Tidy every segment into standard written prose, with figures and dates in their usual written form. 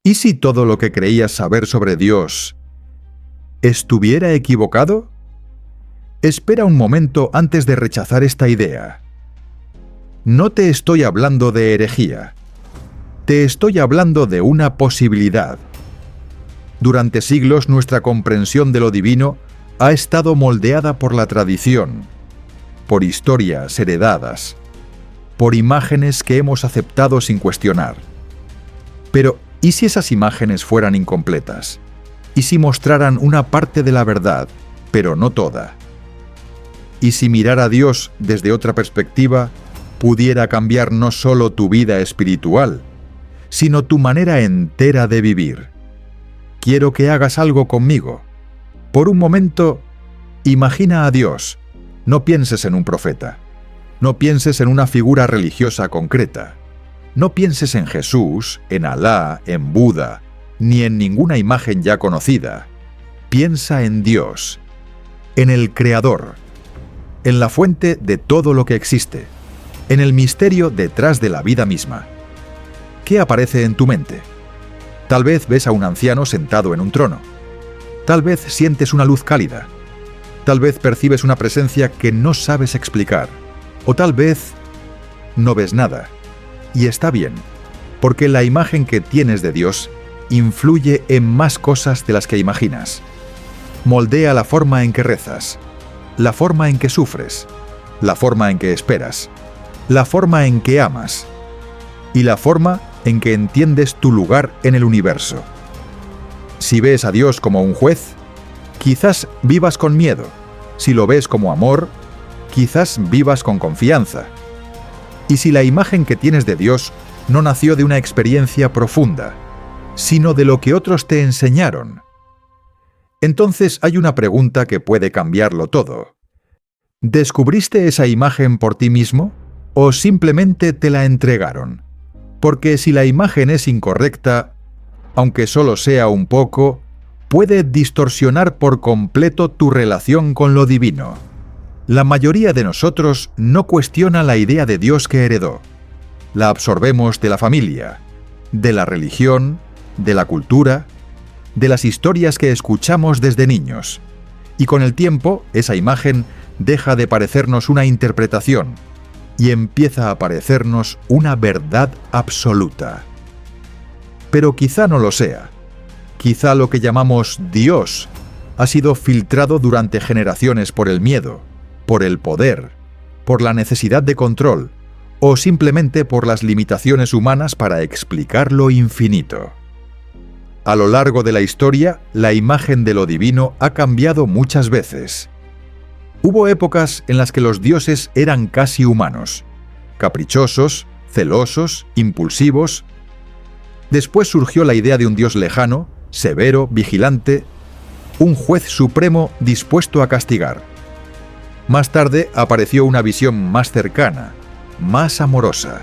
¿Y si todo lo que creías saber sobre Dios estuviera equivocado? Espera un momento antes de rechazar esta idea. No te estoy hablando de herejía. Te estoy hablando de una posibilidad. Durante siglos nuestra comprensión de lo divino ha estado moldeada por la tradición, por historias heredadas, por imágenes que hemos aceptado sin cuestionar. Pero, ¿y si esas imágenes fueran incompletas? ¿Y si mostraran una parte de la verdad, pero no toda? ¿Y si mirar a Dios desde otra perspectiva pudiera cambiar no solo tu vida espiritual, sino tu manera entera de vivir? Quiero que hagas algo conmigo. Por un momento, imagina a Dios. No pienses en un profeta. No pienses en una figura religiosa concreta. No pienses en Jesús, en Alá, en Buda, ni en ninguna imagen ya conocida. Piensa en Dios, en el Creador, en la fuente de todo lo que existe, en el misterio detrás de la vida misma. ¿Qué aparece en tu mente? Tal vez ves a un anciano sentado en un trono. Tal vez sientes una luz cálida. Tal vez percibes una presencia que no sabes explicar. O tal vez no ves nada. Y está bien, porque la imagen que tienes de Dios influye en más cosas de las que imaginas. Moldea la forma en que rezas, la forma en que sufres, la forma en que esperas, la forma en que amas y la forma en que entiendes tu lugar en el universo. Si ves a Dios como un juez, quizás vivas con miedo. Si lo ves como amor, quizás vivas con confianza. Y si la imagen que tienes de Dios no nació de una experiencia profunda, sino de lo que otros te enseñaron, entonces hay una pregunta que puede cambiarlo todo. ¿Descubriste esa imagen por ti mismo o simplemente te la entregaron? Porque si la imagen es incorrecta, aunque solo sea un poco, puede distorsionar por completo tu relación con lo divino. La mayoría de nosotros no cuestiona la idea de Dios que heredó. La absorbemos de la familia, de la religión, de la cultura, de las historias que escuchamos desde niños. Y con el tiempo, esa imagen deja de parecernos una interpretación y empieza a parecernos una verdad absoluta. Pero quizá no lo sea. Quizá lo que llamamos Dios ha sido filtrado durante generaciones por el miedo, por el poder, por la necesidad de control, o simplemente por las limitaciones humanas para explicar lo infinito. A lo largo de la historia, la imagen de lo divino ha cambiado muchas veces. Hubo épocas en las que los dioses eran casi humanos, caprichosos, celosos, impulsivos. Después surgió la idea de un Dios lejano, severo, vigilante, un juez supremo dispuesto a castigar. Más tarde apareció una visión más cercana, más amorosa,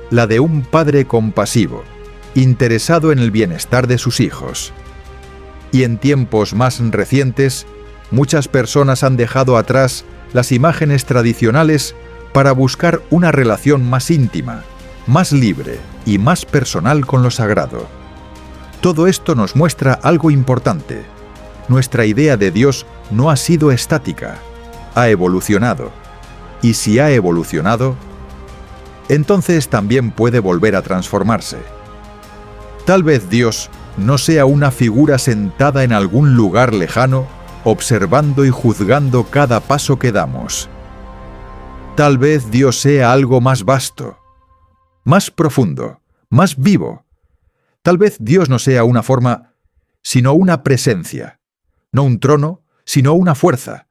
la de un padre compasivo, interesado en el bienestar de sus hijos. Y en tiempos más recientes, muchas personas han dejado atrás las imágenes tradicionales para buscar una relación más íntima, más libre y más personal con lo sagrado. Todo esto nos muestra algo importante. Nuestra idea de Dios no ha sido estática, ha evolucionado. Y si ha evolucionado, entonces también puede volver a transformarse. Tal vez Dios no sea una figura sentada en algún lugar lejano, observando y juzgando cada paso que damos. Tal vez Dios sea algo más vasto, más profundo, más vivo. Tal vez Dios no sea una forma, sino una presencia. No un trono, sino una fuerza.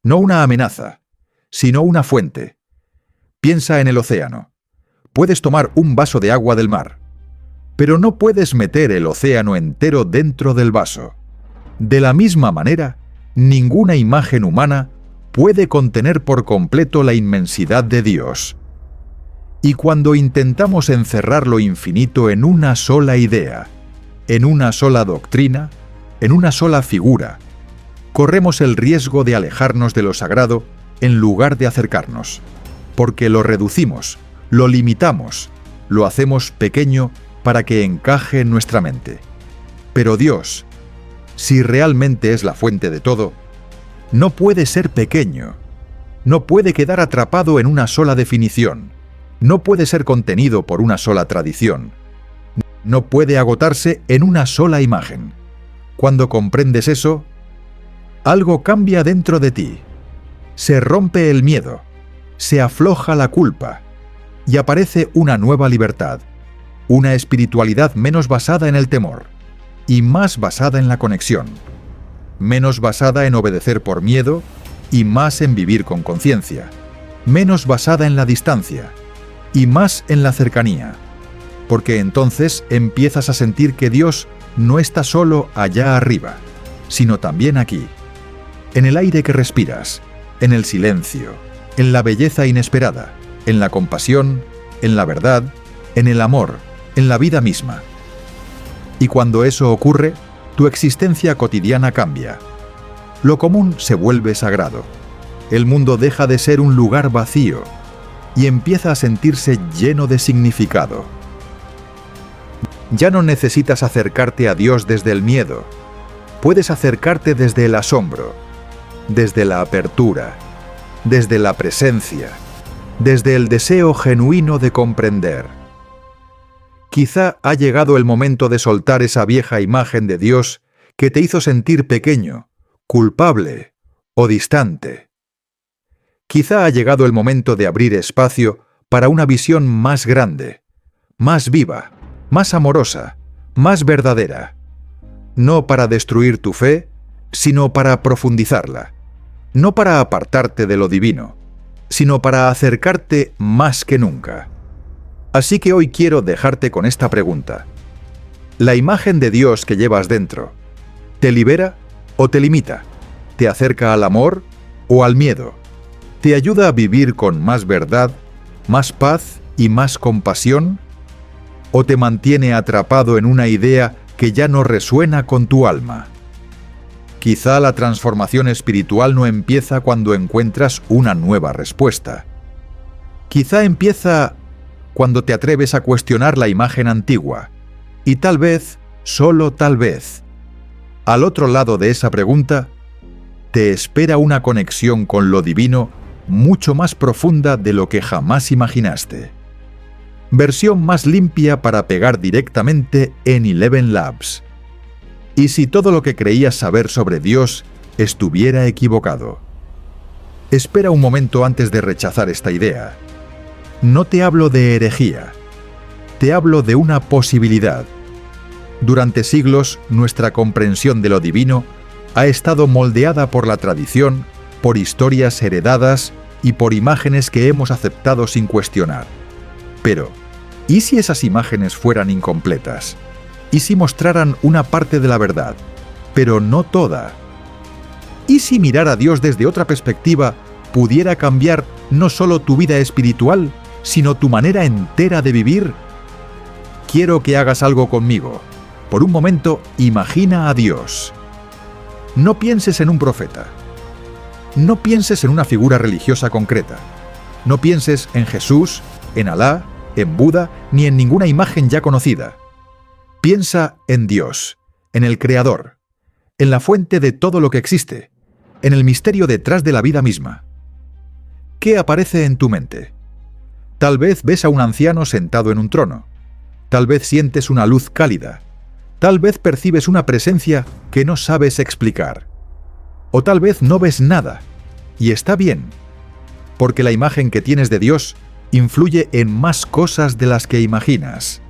No una amenaza, sino una fuente. Piensa en el océano. Puedes tomar un vaso de agua del mar, pero no puedes meter el océano entero dentro del vaso. De la misma manera, ninguna imagen humana puede contener por completo la inmensidad de Dios. Y cuando intentamos encerrar lo infinito en una sola idea, en una sola doctrina, en una sola figura, corremos el riesgo de alejarnos de lo sagrado en lugar de acercarnos, porque lo reducimos, lo limitamos, lo hacemos pequeño para que encaje en nuestra mente. Pero Dios, si realmente es la fuente de todo, no puede ser pequeño, no puede quedar atrapado en una sola definición, no puede ser contenido por una sola tradición, no puede agotarse en una sola imagen. Cuando comprendes eso, algo cambia dentro de ti. Se rompe el miedo, se afloja la culpa y aparece una nueva libertad, una espiritualidad menos basada en el temor y más basada en la conexión, menos basada en obedecer por miedo y más en vivir con conciencia, menos basada en la distancia y más en la cercanía, porque entonces empiezas a sentir que Dios no está solo allá arriba, sino también aquí, en el aire que respiras, en el silencio, en la belleza inesperada, en la compasión, en la verdad, en el amor, en la vida misma. Y cuando eso ocurre, tu existencia cotidiana cambia. Lo común se vuelve sagrado. El mundo deja de ser un lugar vacío y empieza a sentirse lleno de significado. Ya no necesitas acercarte a Dios desde el miedo. Puedes acercarte desde el asombro, desde la apertura, desde la presencia, desde el deseo genuino de comprender. Quizá ha llegado el momento de soltar esa vieja imagen de Dios que te hizo sentir pequeño, culpable o distante. Quizá ha llegado el momento de abrir espacio para una visión más grande, más viva, más amorosa, más verdadera. No para destruir tu fe, sino para profundizarla. No para apartarte de lo divino, sino para acercarte más que nunca. Así que hoy quiero dejarte con esta pregunta. ¿La imagen de Dios que llevas dentro te libera o te limita? ¿Te acerca al amor o al miedo? ¿Te ayuda a vivir con más verdad, más paz y más compasión? ¿O te mantiene atrapado en una idea que ya no resuena con tu alma? Quizá la transformación espiritual no empieza cuando encuentras una nueva respuesta. Quizá empieza cuando te atreves a cuestionar la imagen antigua. Y tal vez, solo tal vez, al otro lado de esa pregunta, te espera una conexión con lo divino mucho más profunda de lo que jamás imaginaste. Versión más limpia para pegar directamente en Eleven Labs. ¿Y si todo lo que creías saber sobre Dios estuviera equivocado? Espera un momento antes de rechazar esta idea. No te hablo de herejía, te hablo de una posibilidad. Durante siglos, nuestra comprensión de lo divino ha estado moldeada por la tradición, por historias heredadas y por imágenes que hemos aceptado sin cuestionar. Pero, ¿y si esas imágenes fueran incompletas? ¿Y si mostraran una parte de la verdad, pero no toda? ¿Y si mirar a Dios desde otra perspectiva pudiera cambiar no solo tu vida espiritual, sino tu manera entera de vivir? Quiero que hagas algo conmigo. Por un momento, imagina a Dios. No pienses en un profeta. No pienses en una figura religiosa concreta. No pienses en Jesús, en Alá, en Buda, ni en ninguna imagen ya conocida. Piensa en Dios, en el Creador, en la fuente de todo lo que existe, en el misterio detrás de la vida misma. ¿Qué aparece en tu mente? Tal vez ves a un anciano sentado en un trono. Tal vez sientes una luz cálida. Tal vez percibes una presencia que no sabes explicar. O tal vez no ves nada. Y está bien, porque la imagen que tienes de Dios influye en más cosas de las que imaginas.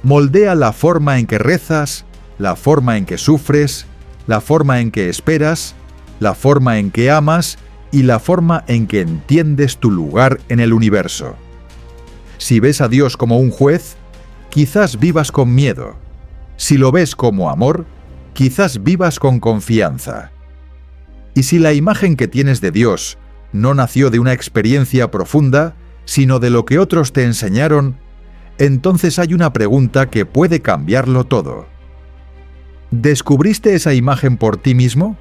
Moldea la forma en que rezas, la forma en que sufres, la forma en que esperas, la forma en que amas y la forma en que entiendes tu lugar en el universo. Si ves a Dios como un juez, quizás vivas con miedo. Si lo ves como amor, quizás vivas con confianza. Y si la imagen que tienes de Dios no nació de una experiencia profunda, sino de lo que otros te enseñaron, entonces hay una pregunta que puede cambiarlo todo. ¿Descubriste esa imagen por ti mismo?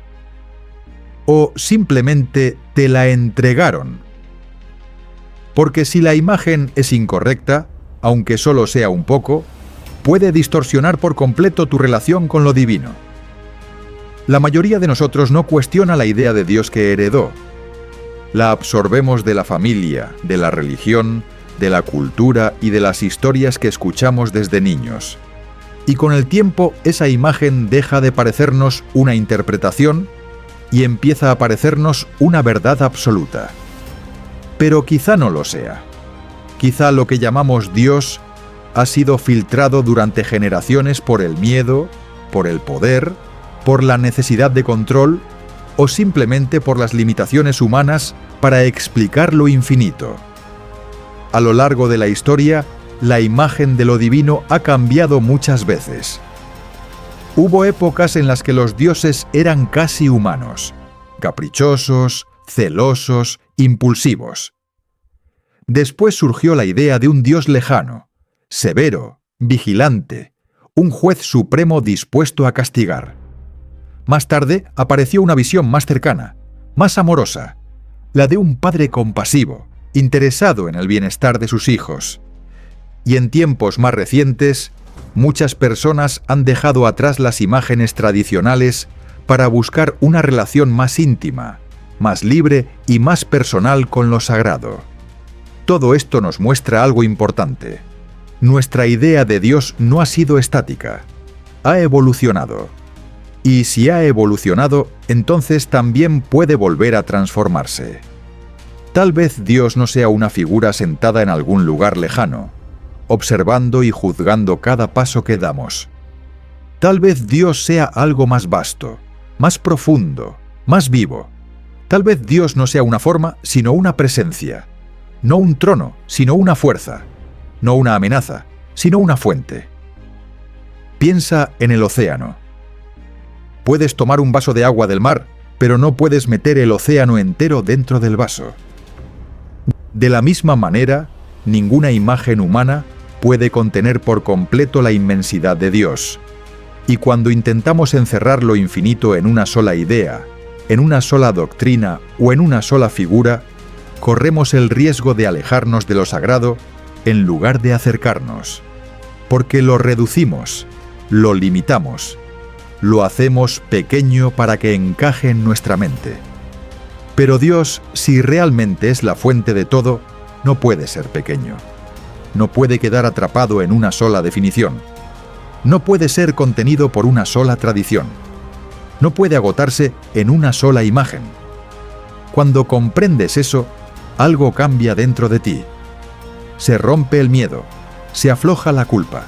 ¿O simplemente te la entregaron? Porque si la imagen es incorrecta, aunque solo sea un poco, puede distorsionar por completo tu relación con lo divino. La mayoría de nosotros no cuestiona la idea de Dios que heredó. La absorbemos de la familia, de la religión, de la cultura y de las historias que escuchamos desde niños. Y con el tiempo esa imagen deja de parecernos una interpretación y empieza a parecernos una verdad absoluta. Pero quizá no lo sea. Quizá lo que llamamos Dios ha sido filtrado durante generaciones por el miedo, por el poder, por la necesidad de control o simplemente por las limitaciones humanas para explicar lo infinito. A lo largo de la historia, la imagen de lo divino ha cambiado muchas veces. Hubo épocas en las que los dioses eran casi humanos, caprichosos, celosos, impulsivos. Después surgió la idea de un Dios lejano, severo, vigilante, un juez supremo dispuesto a castigar. Más tarde apareció una visión más cercana, más amorosa, la de un padre compasivo, interesado en el bienestar de sus hijos. Y en tiempos más recientes, muchas personas han dejado atrás las imágenes tradicionales para buscar una relación más íntima, más libre y más personal con lo sagrado. Todo esto nos muestra algo importante. Nuestra idea de Dios no ha sido estática, ha evolucionado. Y si ha evolucionado, entonces también puede volver a transformarse. Tal vez Dios no sea una figura sentada en algún lugar lejano, observando y juzgando cada paso que damos. Tal vez Dios sea algo más vasto, más profundo, más vivo. Tal vez Dios no sea una forma, sino una presencia. No un trono, sino una fuerza. No una amenaza, sino una fuente. Piensa en el océano. Puedes tomar un vaso de agua del mar, pero no puedes meter el océano entero dentro del vaso. De la misma manera, ninguna imagen humana puede contener por completo la inmensidad de Dios. Y cuando intentamos encerrar lo infinito en una sola idea, en una sola doctrina o en una sola figura, corremos el riesgo de alejarnos de lo sagrado en lugar de acercarnos, porque lo reducimos, lo limitamos, lo hacemos pequeño para que encaje en nuestra mente. Pero Dios, si realmente es la fuente de todo, no puede ser pequeño. No puede quedar atrapado en una sola definición. No puede ser contenido por una sola tradición. No puede agotarse en una sola imagen. Cuando comprendes eso, algo cambia dentro de ti. Se rompe el miedo, se afloja la culpa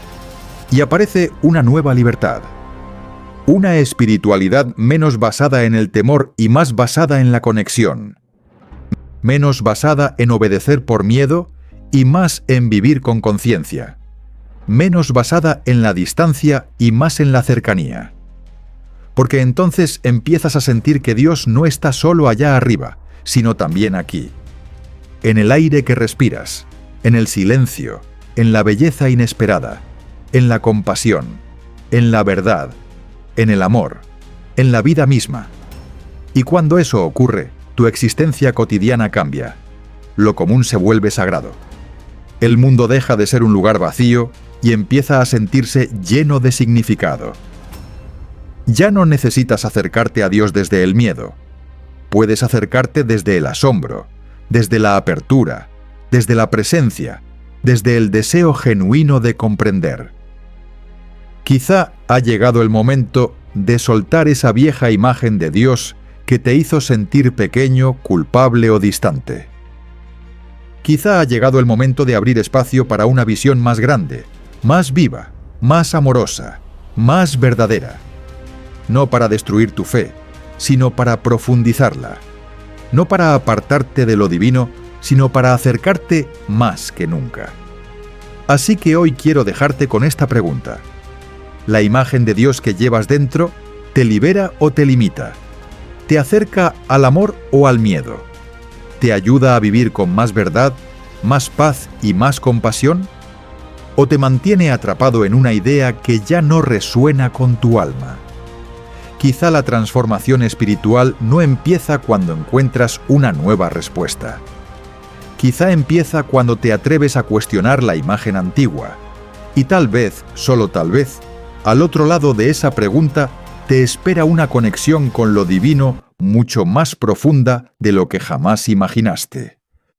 y aparece una nueva libertad. Una espiritualidad menos basada en el temor y más basada en la conexión. Menos basada en obedecer por miedo y más en vivir con conciencia. Menos basada en la distancia y más en la cercanía. Porque entonces empiezas a sentir que Dios no está solo allá arriba, sino también aquí. En el aire que respiras, en el silencio, en la belleza inesperada, en la compasión, en la verdad, en el amor, en la vida misma. Y cuando eso ocurre, tu existencia cotidiana cambia. Lo común se vuelve sagrado. El mundo deja de ser un lugar vacío y empieza a sentirse lleno de significado. Ya no necesitas acercarte a Dios desde el miedo. Puedes acercarte desde el asombro, desde la apertura, desde la presencia, desde el deseo genuino de comprender. Quizá ha llegado el momento de soltar esa vieja imagen de Dios que te hizo sentir pequeño, culpable o distante. Quizá ha llegado el momento de abrir espacio para una visión más grande, más viva, más amorosa, más verdadera. No para destruir tu fe, sino para profundizarla. No para apartarte de lo divino, sino para acercarte más que nunca. Así que hoy quiero dejarte con esta pregunta. ¿La imagen de Dios que llevas dentro te libera o te limita? ¿Te acerca al amor o al miedo? ¿Te ayuda a vivir con más verdad, más paz y más compasión? ¿O te mantiene atrapado en una idea que ya no resuena con tu alma? Quizá la transformación espiritual no empieza cuando encuentras una nueva respuesta. quizá empieza cuando te atreves a cuestionar la imagen antigua. Y tal vez, solo tal vez, al otro lado de esa pregunta te espera una conexión con lo divino mucho más profunda de lo que jamás imaginaste.